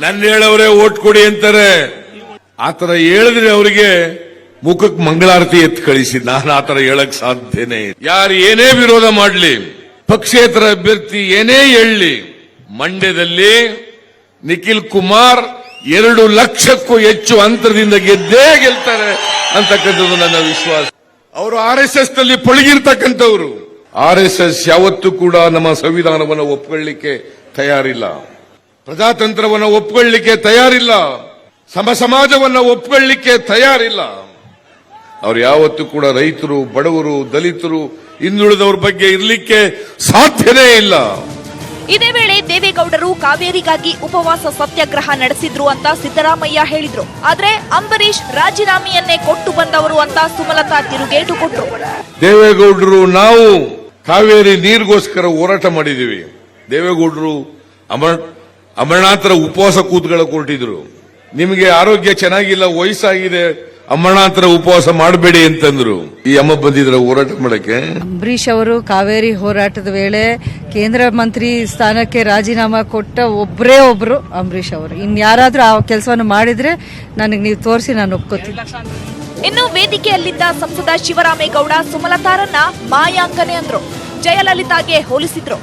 ನನ್ನ ಹೇಳವ್ರೆ ಓಟ್ ಕೊಡಿ ಅಂತಾರೆ. ಆತರ ಹೇಳಿದ್ರೆ ಅವರಿಗೆ ಮುಖಕ್ಕೆ ಮಂಗಳಾರತಿ ಎತ್ತು ಕಳಿಸಿ. ನಾನು ಆತರ ಹೇಳಕ್ ಸಾಧ್ಯನೇ ಇಲ್ಲ. ಯಾರು ಏನೇ ವಿರೋಧ ಮಾಡ್ಲಿ, ಪಕ್ಷೇತರ ಅಭ್ಯರ್ಥಿ ಏನೇ ಹೇಳಲಿ, ಮಂಡ್ಯದಲ್ಲಿ ನಿಖಿಲ್ ಕುಮಾರ್ 2 ಲಕ್ಷಕ್ಕೂ ಹೆಚ್ಚು ಅಂತರದಿಂದ ಗೆದ್ದೇ ಗೆಲ್ತಾರೆ ಅಂತಕ್ಕಂಥದ್ದು ನನ್ನ ವಿಶ್ವಾಸ. ಅವರು RSS ನಲ್ಲಿ ಪಳಗಿರ್ತಕ್ಕಂಥವ್ರು. RSS ಯಾವತ್ತೂ ಕೂಡ ನಮ್ಮ ಸಂವಿಧಾನವನ್ನು ಒಪ್ಕೊಳ್ಳಿಕ್ಕೆ ತಯಾರಿಲ್ಲ, ಪ್ರಜಾತಂತ್ರವನ್ನು ಒಪ್ಕೊಳ್ಳಿಕ್ಕೆ ತಯಾರಿಲ್ಲ, ಸಮಾಜವನ್ನು ಒಪ್ಕೊಳ್ಳಿಕ್ಕೆ ತಯಾರಿಲ್ಲ. ಅವ್ರು ಯಾವತ್ತೂ ಕೂಡ ರೈತರು, ಬಡವರು, ದಲಿತರು, ಹಿಂದುಳಿದವರ ಬಗ್ಗೆ ಇರಲಿಕ್ಕೆ ಸಾಧ್ಯನೇ ಇಲ್ಲ. ಇದೇ ವೇಳೆ ದೇವೇಗೌಡರು ಕಾವೇರಿಗಾಗಿ ಉಪವಾಸ ಸತ್ಯಾಗ್ರಹ ನಡೆಸಿದ್ರು ಅಂತ ಸಿದ್ದರಾಮಯ್ಯ ಹೇಳಿದ್ರು. ಆದ್ರೆ ಅಂಬರೀಶ್ ರಾಜೀನಾಮೆಯನ್ನೇ ಕೊಟ್ಟು ಬಂದವರು ಅಂತ ಸುಮಲತಾ ತಿರುಗೇಟು ಕೊಟ್ರು. ದೇವೇಗೌಡರು ನಾವು ಕಾವೇರಿ ನೀರಿಗೋಸ್ಕರ ಹೋರಾಟ ಮಾಡಿದೀವಿ. ದೇವೇಗೌಡರು ಅಮರನಾಥರ ಉಪವಾಸ ಕೂತ್ಗಳ ಕೊಟ್ಟಿದ್ರು. ನಿಮಗೆ ಆರೋಗ್ಯ ಚೆನ್ನಾಗಿಲ್ಲ, ವಯಸ್ಸಾಗಿದೆ, ಅಮರನಾಥರ ಉಪವಾಸ ಮಾಡಬೇಡಿ ಅಂತಂದ್ರು. ಈ ಅಮ್ಮ ಬಂದಿದ್ರ ಹೋರಾಟ ಮಾಡಕ್ಕೆ. ಅಂಬರೀಶ್ ಅವರು ಕಾವೇರಿ ಹೋರಾಟದ ವೇಳೆ ಕೇಂದ್ರ ಮಂತ್ರಿ ಸ್ಥಾನಕ್ಕೆ ರಾಜೀನಾಮೆ ಕೊಟ್ಟ ಒಬ್ಬರೇ ಒಬ್ರು ಅಂಬರೀಶ್ ಅವರು. ಇನ್ಯಾರಾದ್ರೂ ಆ ಕೆಲಸವನ್ನು ಮಾಡಿದ್ರೆ ನನಗೆ ನೀವು ತೋರಿಸಿ, ನಾನು ಒಪ್ಕೋತೀನಿ. ಇನ್ನು ವೇದಿಕೆಯಲ್ಲಿದ್ದ ಸಂಸದ ಶಿವರಾಮೇಗೌಡ ಸುಮಲತಾರನ್ನ ಮಾಯಾಂಕನೆ ಅಂದ್ರು, ಜಯಲಲಿತಾಗೆ ಹೋಲಿಸಿದ್ರು.